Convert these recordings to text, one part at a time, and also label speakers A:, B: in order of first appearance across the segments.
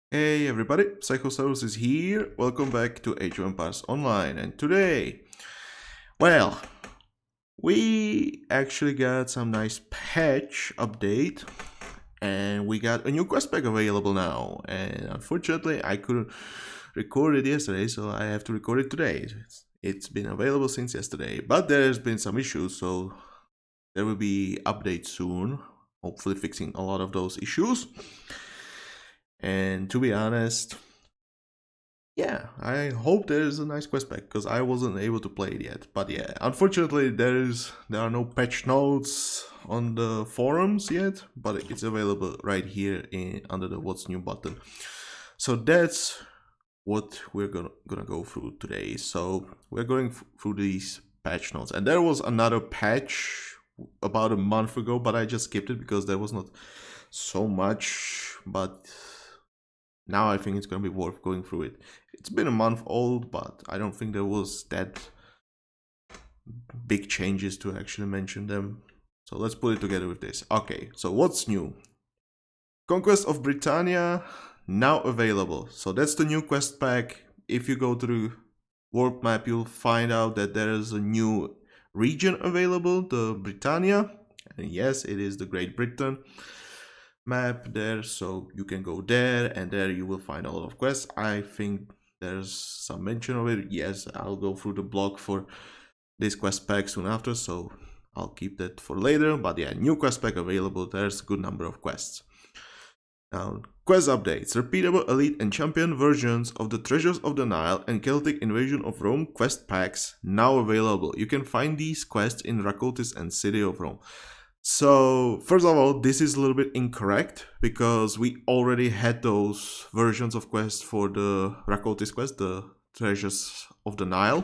A: Hey everybody, Psychosaurus is here. Welcome back to Age of Empires Online. And today, well, we actually got some nice patch update and we got a new quest pack available now. And unfortunately, I couldn't record it yesterday, so I have to record it today. It's been available since yesterday, but there's been some issues, so there will be updates soon, hopefully fixing a lot of those issues. And to be honest, yeah, I hope there is a nice quest pack because I wasn't able to play it yet. But yeah, unfortunately there are no patch notes on the forums yet, but it's available right here under the What's New button. So that's what we're gonna go through today. So we're going through these patch notes, and there was another patch about a month ago, but I just skipped it because there was not so much. But now I think it's gonna be worth going through it. It's been a month old, but I don't think there was that big changes to actually mention them. So let's put it together with this. Okay, so what's new? Conquest of Britannia now available. So that's the new quest pack. If you go to the world map, you'll find out that there is a new region available, the Britannia. And yes, it is the Great Britain map there, so you can go there, and there you will find a lot of quests. I think there's some mention of it. Yes, I'll go through the blog for this quest pack soon after, so I'll keep that for later. But yeah, new quest pack available. There's a good number of quests. Now, quest updates. Repeatable elite and champion versions of the Treasures of the Nile and Celtic Invasion of Rome quest packs now available. You can find these quests in Rakotis and City of Rome. So, first of all, this is a little bit incorrect because we already had those versions of quests for the Rakotis quest, the Treasures of the Nile.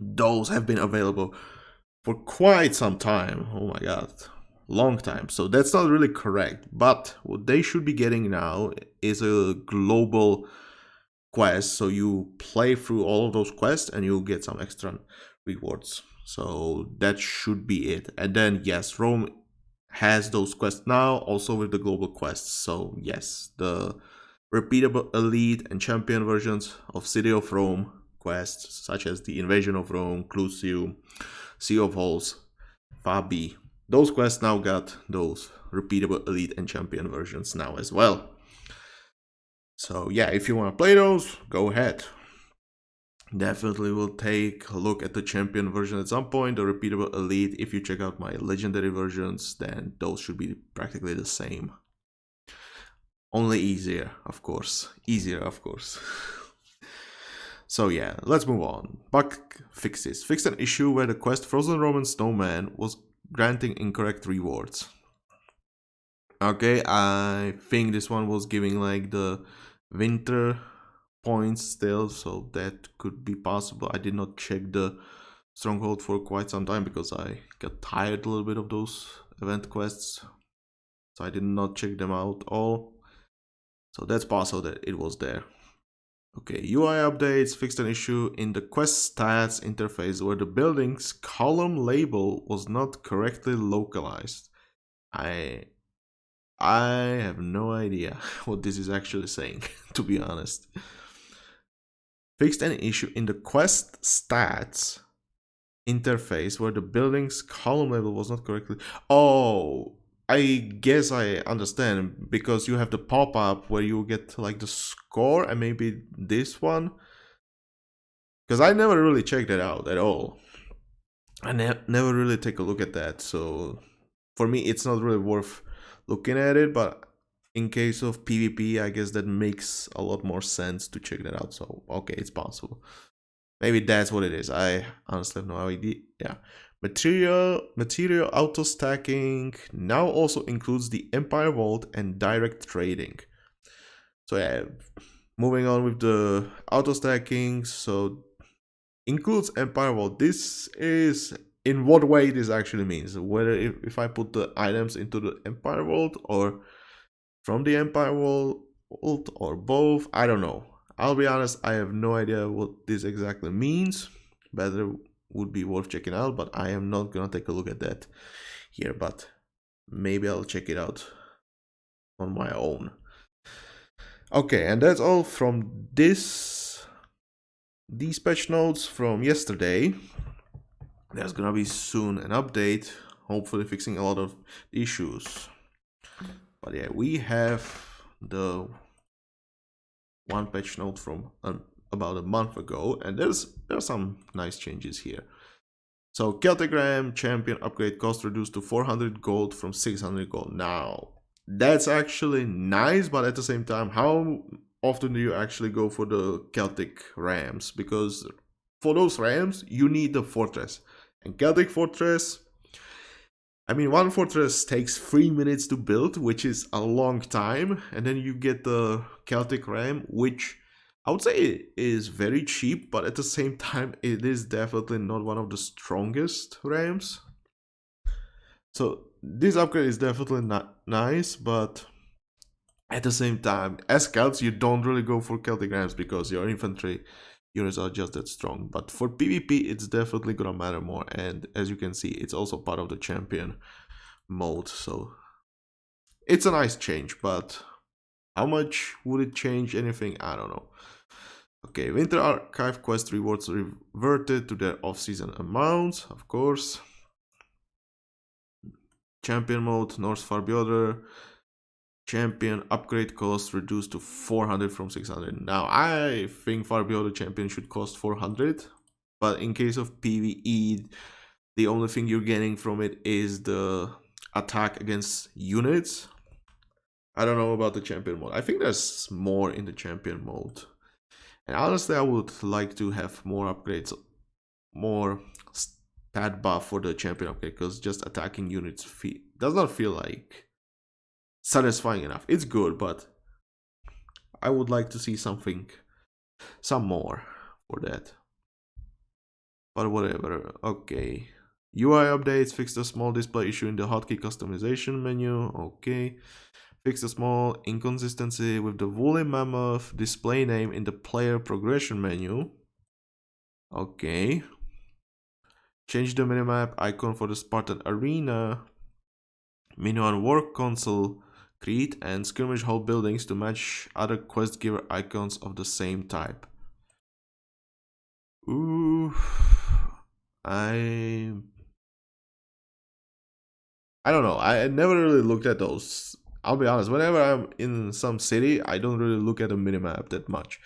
A: Those have been available for quite some time. Oh my god, long time. So that's not really correct. But what they should be getting now is a global quest. So you play through all of those quests and you'll get some extra rewards. So that should be it. And then yes, Rome has those quests now, also with the global quests. So yes, the repeatable elite and champion versions of City of Rome quests, such as the Invasion of Rome, Clusium, Sea of Halls, Fabi. Those quests now got those repeatable elite and champion versions now as well. So yeah, if you want to play those, go ahead. Definitely will take a look at the champion version at some point, the repeatable elite. If you check out my legendary versions, then those should be practically the same. Only easier, of course. Easier, of course. So yeah, let's move on. Bug fixes. Fixed an issue where the quest Frozen Roman Snowman was granting incorrect rewards. Okay, I think this one was giving like the winter points still, so that could be possible. I did not check the stronghold for quite some time because I got tired a little bit of those event quests, so I did not check them out all. So that's possible that it was there. Okay, UI updates fixed an issue in the quest stats interface where the building's column label was not correctly localized. I have no idea what this is actually saying, to be honest. Fixed an issue in the quest stats interface where the building's column label was not correctly. Oh, I guess I understand, because you have the pop-up where you get like the score, and maybe this one, because I never really checked that out at all. I never really take a look at that, so for me it's not really worth looking at it. But in case of PvP, I guess that makes a lot more sense to check that out. So okay, it's possible. Maybe that's what it is. I honestly have no idea. Yeah. Material auto stacking now also includes the Empire Vault and direct trading. So yeah, moving on with the auto stacking. So includes Empire Vault. This is in what way this actually means. Whether if I put the items into the Empire Vault or from the Empire Vault or both, I don't know. I'll be honest, I have no idea what this exactly means. Better would be worth checking out, but I am not gonna take a look at that here, but maybe I'll check it out on my own. Okay, and that's all from these patch notes from yesterday. There's gonna be soon an update, hopefully fixing a lot of issues. But yeah, we have the one patch note from about a month ago, and there are some nice changes here. So Celtic Ram champion upgrade cost reduced to 400 gold from 600 gold. Now, that's actually nice, but at the same time, how often do you actually go for the Celtic Rams? Because for those Rams, you need the fortress. And Celtic Fortress, I mean, one fortress takes 3 minutes to build, which is a long time. And then you get the Celtic Ram, which I would say is very cheap, but at the same time, it is definitely not one of the strongest Rams. So this upgrade is definitely not nice, but at the same time, as scouts, you don't really go for Celtic Rams because your infantry units are just that strong. But for PvP, it's definitely gonna matter more. And as you can see, it's also part of the champion mode. So it's a nice change, but how much would it change anything? I don't know. Okay, Winter Archive quest rewards reverted to their off-season amounts, of course. Champion mode, North Farbioder. Champion upgrade cost reduced to 400 from 600. Now, I think Farbioder champion should cost 400, but in case of PvE, the only thing you're getting from it is the attack against units. I don't know about the champion mode. I think there's more in the champion mode. And honestly, I would like to have more upgrades, more stat buff for the champion upgrade, because just attacking units does not feel like satisfying enough. It's good, but I would like to see some more for that. But whatever. Okay. UI updates, fix the small display issue in the hotkey customization menu. Okay. Fix the small inconsistency with the woolly mammoth display name in the player progression menu. Okay. Change the minimap icon for the Spartan Arena, Minoan War Console, Creed, and Skirmish Hall buildings to match other quest giver icons of the same type. Ooh, I don't know. I never really looked at those. I'll be honest. Whenever I'm in some city, I don't really look at the minimap that much.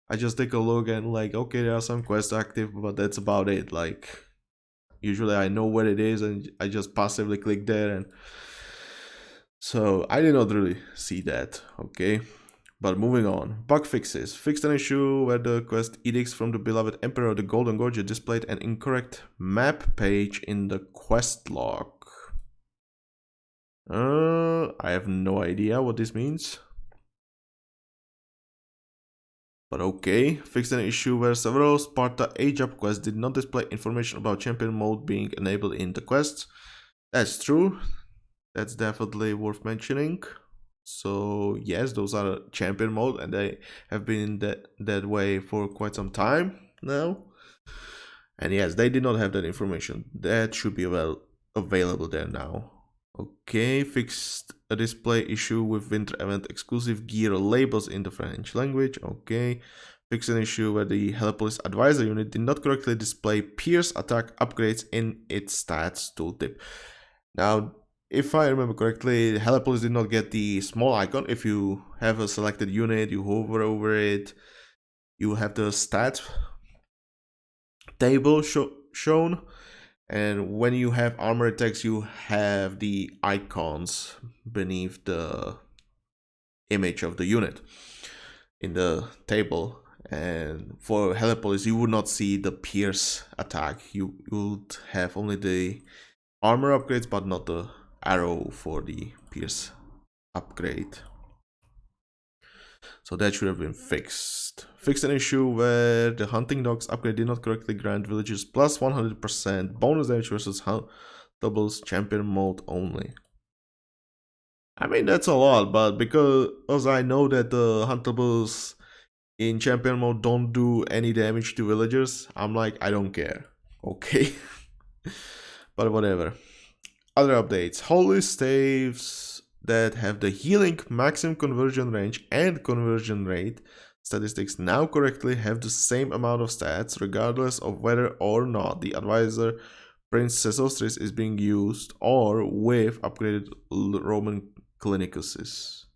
A: I just take a look and like, okay, there are some quests active, but that's about it. Like, usually I know what it is and I just passively click there, and so I did not really see that. Okay. But moving on, bug fixes. Fixed an issue where the quest edicts from the beloved Emperor, the Golden Gorge, displayed an incorrect map page in the quest log. I have no idea what this means. But okay, fixed an issue where several Sparta age-up quests did not display information about champion mode being enabled in the quests. That's true. That's definitely worth mentioning. So yes, those are champion mode, and they have been that way for quite some time now. And yes, they did not have that information. That should be available there now. Okay, fixed a display issue with winter event exclusive gear labels in the French language. Okay, fixed an issue where the Helipolis advisor unit did not correctly display Pierce attack upgrades in its stats tooltip. Now, if I remember correctly, Helipolis did not get the small icon. If you have a selected unit, you hover over it, you have the stat table shown. And when you have armor attacks, you have the icons beneath the image of the unit in the table. And for Helipolis, you would not see the Pierce attack. You would have only the armor upgrades, but not the arrow for the Pierce upgrade. So that should have been fixed. Fixed an issue where the hunting dogs upgrade did not correctly grant villagers plus 100% bonus damage versus doubles champion mode only. I mean, that's a lot, but because I know that the huntables in champion mode don't do any damage to villagers, I'm like, I don't care. Okay. But whatever. Other updates. Holy staves that have the healing maximum conversion range and conversion rate statistics now correctly have the same amount of stats regardless of whether or not the advisor Prince Sesostris is being used or with upgraded Roman Clinicuses.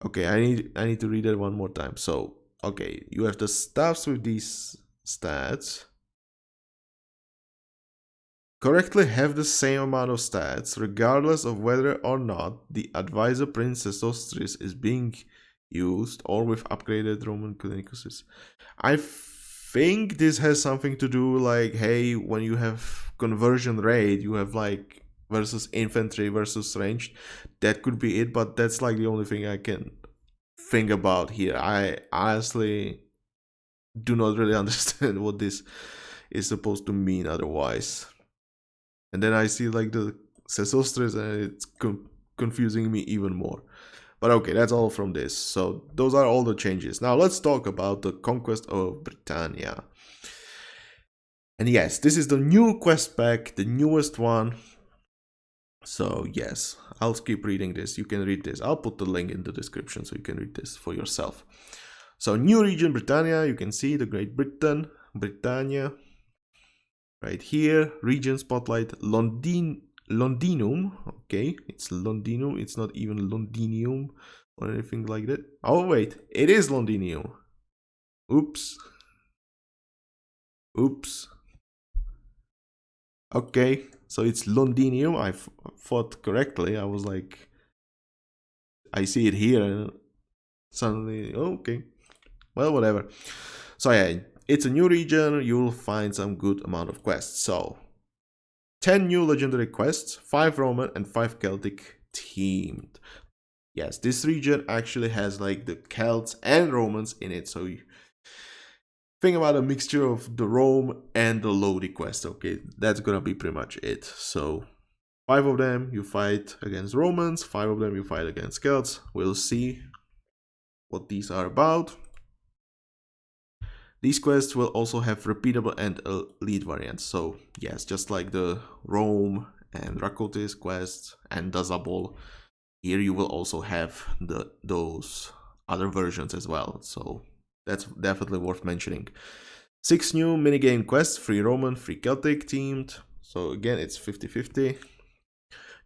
A: Okay, I need to read that one more time. So, okay, you have the staffs with these stats correctly have the same amount of stats regardless of whether or not the advisor Prince Sesostris is being used or with upgraded Roman Clinicuses. I think this has something to do like, hey, when you have conversion rate, you have like versus infantry versus ranged. That could be it, but that's like the only thing I can think about here. I honestly do not really understand what this is supposed to mean otherwise. And then I see like the Sesostris and it's confusing me even more. But okay, that's all from this. So those are all the changes. Now let's talk about the Conquest of Britannia. And yes, this is the new quest pack, the newest one. So yes, I'll keep reading this. You can read this. I'll put the link in the description so you can read this for yourself. So new region Britannia, you can see the Great Britain, Britannia. Right here, region spotlight, Londinum. Okay, it's Londinum. It's not even Londinium or anything like that. Oh wait, it is Londinium. Oops. Oops. Okay, so it's Londinium. I thought correctly. I was like, I see it here, and suddenly, okay. Well, whatever. So yeah, it's a new region. You will find some good amount of quests. So 10 new legendary quests, 5 Roman and 5 Celtic themed. Yes, this region actually has like the Celts and Romans in it. So you think about a mixture of the Rome and the Lodi quest. Okay, that's gonna be pretty much it. So 5 of them you fight against Romans, 5 of them you fight against Celts. We'll see what these are about. These quests will also have repeatable and elite variants. So yes, just like the Rome and Rakotis quests and Dazabol, here you will also have those other versions as well. So that's definitely worth mentioning. 6 new minigame quests, 3 Roman, 3 Celtic themed. So again, it's 50-50.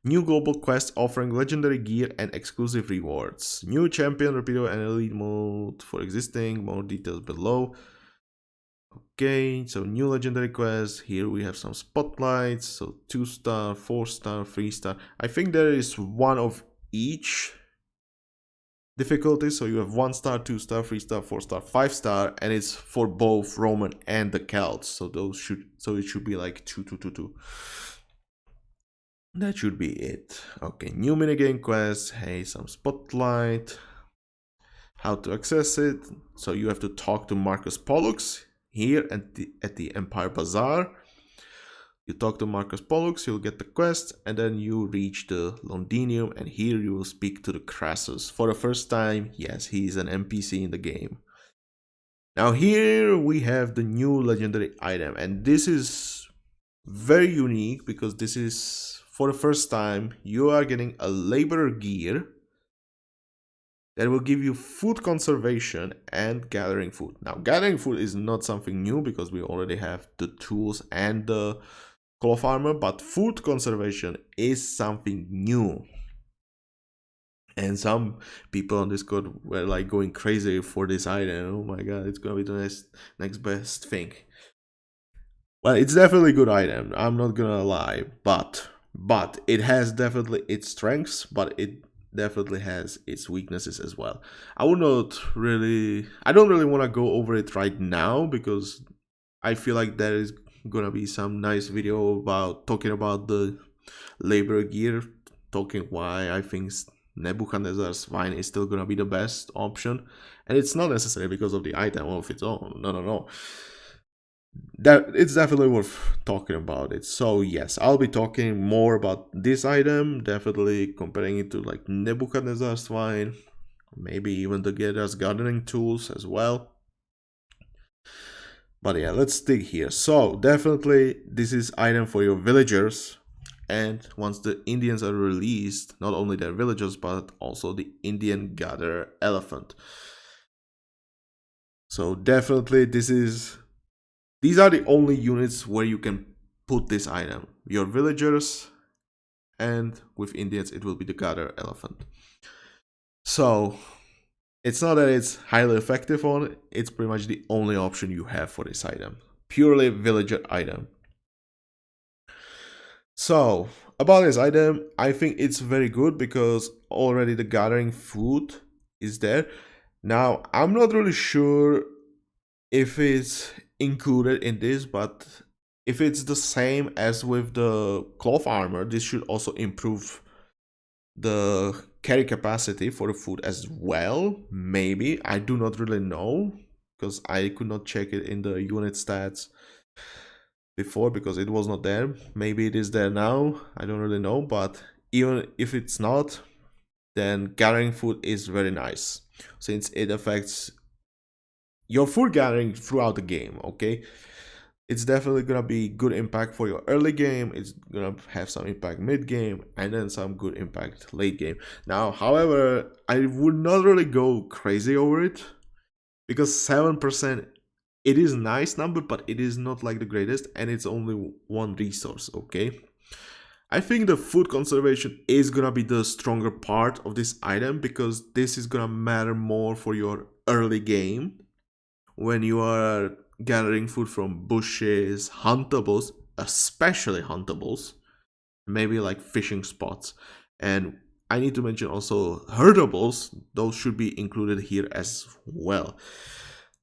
A: New global quests offering legendary gear and exclusive rewards. New champion, repeatable and elite mode for existing. More details below. Okay, so new legendary quests. Here we have some spotlights. So 2-star, 4-star, 3-star. I think there is one of each difficulty. So you have 1-star, 2-star, 3-star, 4-star, 5-star, and it's for both Roman and the Celts. So it should be like 2, 2, 2, 2. That should be it. Okay, new minigame quest. Hey, some spotlight. How to access it. So you have to talk to Marcus Pollux here at the Empire Bazaar. You talk to Marcus Pollux, you'll get the quest, and then you reach the Londinium, and here you will speak to the Crassus. For the first time, yes, he's an NPC in the game. Now here we have the new legendary item, and this is very unique because this is, for the first time, you are getting a laborer gear that will give you food conservation and gathering food. Now, gathering food is not something new because we already have the tools and the cloth armor, but food conservation is something new. And some people on Discord were like going crazy for this item. Oh my god, it's gonna be the next best thing. Well, it's definitely a good item, I'm not gonna lie, but it has definitely its strengths, but it definitely has its weaknesses as well. I don't really want to go over it right now because I feel like there is gonna be some nice video about talking about the labor gear, talking why I think Nebuchadnezzar's wine is still gonna be the best option, and it's not necessarily because of the item of its own. No. That it's definitely worth talking about it. So yes, I'll be talking more about this item, definitely comparing it to like Nebuchadnezzar's wine, maybe even the Gedda's gardening tools as well. But yeah, let's stick here. So definitely this is item for your villagers. And once the Indians are released, not only their villagers, but also the Indian gather elephant. So definitely these are the only units where you can put this item. Your villagers, and with Indians it will be the gather elephant. So it's not that it's highly effective on it, it's pretty much the only option you have for this item. Purely villager item. So, about this item, I think it's very good because already the gathering food is there. Now, I'm not really sure if it's included in this, but if it's the same as with the cloth armor, this should also improve the carry capacity for the food as well. Maybe, I do not really know because I could not check it in the unit stats before because it was not there. Maybe it is there now, I don't really know, but even if it's not, then gathering food is very nice since it affects your food gathering throughout the game. Okay, it's definitely gonna be good impact for your early game, it's gonna have some impact mid game, and then some good impact late game. Now, however, I would not really go crazy over it because 7%, it is a nice number, but it is not like the greatest, and it's only one resource. Okay, I think the food conservation is gonna be the stronger part of this item because this is gonna matter more for your early game when you are gathering food from bushes, huntables, especially huntables, maybe like fishing spots. And I need to mention also herdables, those should be included here as well.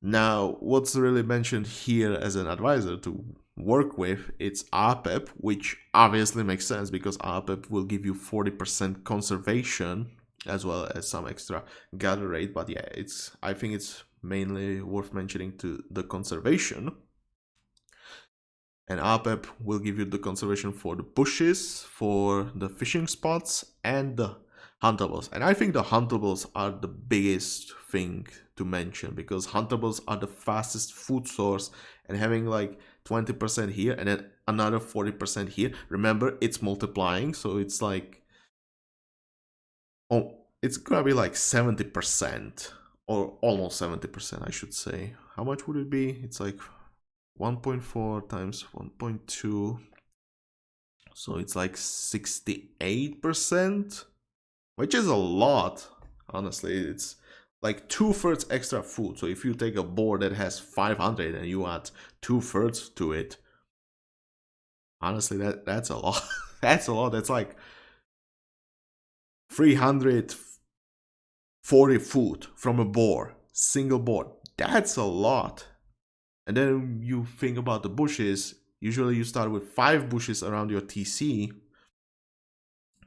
A: Now, what's really mentioned here as an advisor to work with, it's RPEP, which obviously makes sense because RPEP will give you 40% conservation as well as some extra gather rate. But yeah, I think it's mainly worth mentioning to the conservation. And RPEP will give you the conservation for the bushes, for the fishing spots, and the huntables. And I think the huntables are the biggest thing to mention because huntables are the fastest food source, and having like 20% here and then another 40% here. Remember, it's multiplying, so it's like, oh, it's gonna be like 70%, or almost 70%, I should say. How much would it be? It's like 1.4 times 1.2, so it's like 68%, which is a lot. Honestly, it's like 2/3 extra food. So if you take a board that has 500 and you add 2/3 to it, honestly, that's a lot. That's a lot. That's like 340 food from a board, single board. That's a lot. And then you think about the bushes. Usually you start with 5 bushes around your TC.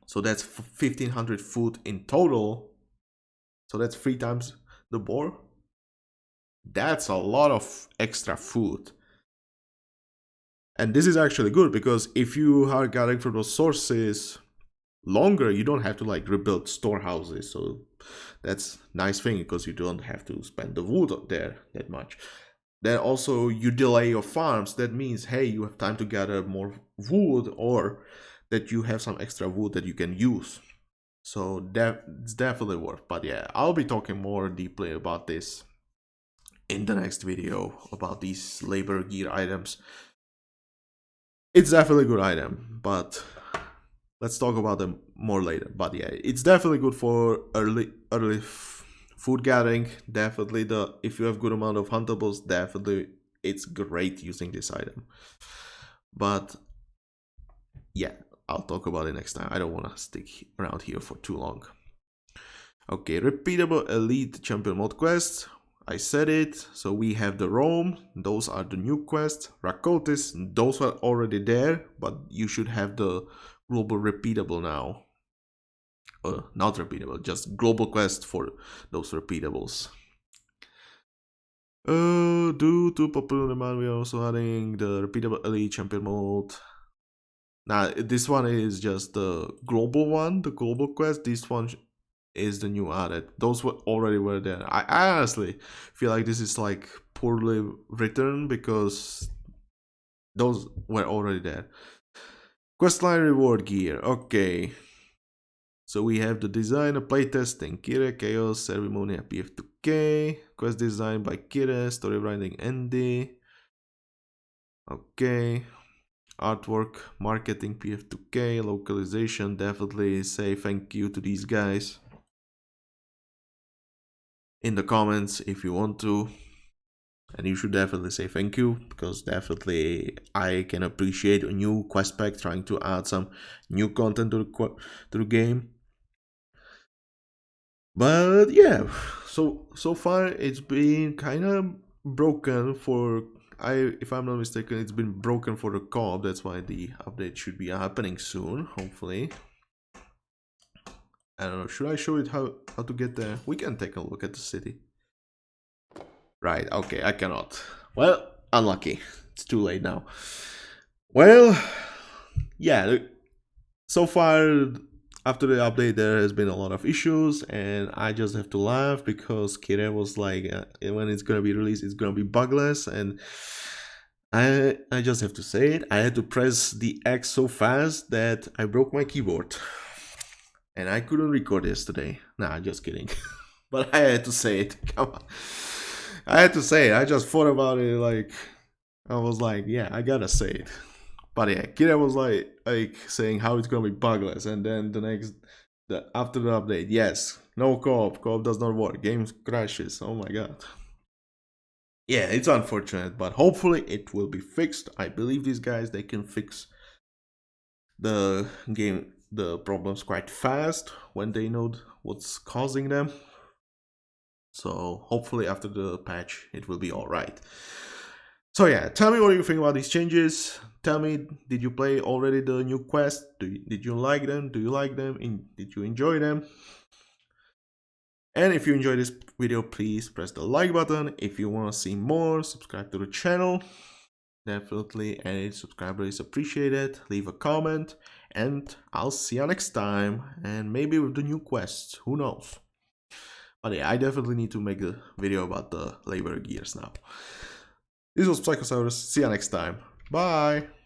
A: So that's 1500 food in total. So that's 3 times the board. That's a lot of extra food. And this is actually good because if you are gathering from those sources longer, you don't have to like rebuild storehouses. So that's nice thing because you don't have to spend the wood there that much. Then also you delay your farms. That means, hey, you have time to gather more wood, or that you have some extra wood that you can use. So it's definitely worth. But yeah, I'll be talking more deeply about this in the next video about these labor gear items. It's definitely a good item, but let's talk about them more later. But yeah, it's definitely good for early food gathering. Definitely, if you have good amount of huntables, definitely it's great using this item. But yeah, I'll talk about it next time. I don't want to stick around here for too long. Okay, repeatable elite champion mode quests. I said it. So we have the Rome. Those are the new quests. Rakotis. Those are already there, but you should have the global repeatable now. Not repeatable, just global quest for those repeatables. Due to popular demand, we are also adding the repeatable elite champion mode. Now, this one is just the global one, the global quest. This one is the new added. Those were already were there. I honestly feel like this is like poorly written because those were already there. Questline reward gear, okay. So we have the design of playtesting, Kira, Chaos, Ceremony, PF2K, quest design by Kira, story writing Andy. Okay. Artwork, marketing, PF2K, localization, definitely say thank you to these guys in the comments if you want to. And you should definitely say thank you, because definitely I can appreciate a new quest pack trying to add some new content to the game. But yeah, so far it's been kind of broken for if I'm not mistaken, it's been broken for the co-op. That's why the update should be happening soon, hopefully. I don't know, should I show it how to get there? We can take a look at the city. Right, okay, I cannot. Well, unlucky. It's too late now. Well, yeah, so far after the update there has been a lot of issues, and I just have to laugh because Kira was like, when it's gonna be released, it's gonna be bugless, and I just have to say it. I had to press the X so fast that I broke my keyboard, and I couldn't record yesterday. Nah, just kidding. But I had to say it. Come on. I had to say it. I just thought about it. Like, I was like, yeah, I gotta say it. But yeah, Kira was like saying how it's gonna be bugless, and then after the update, yes, no co-op does not work. Game crashes. Oh my god. Yeah, it's unfortunate, but hopefully it will be fixed. I believe these guys, they can fix the problems quite fast when they know what's causing them. So hopefully after the patch it will be alright. So yeah, tell me what you think about these changes. Tell me, did you play already the new quest? Did you like them? Do you like them? Did you enjoy them? And if you enjoyed this video, please press the like button. If you want to see more, subscribe to the channel. Definitely, any subscriber is appreciated. Leave a comment, and I'll see you next time. And maybe with the new quests, who knows? But yeah, I definitely need to make a video about the labor gears now. This was Psychosaurus. See you next time. Bye!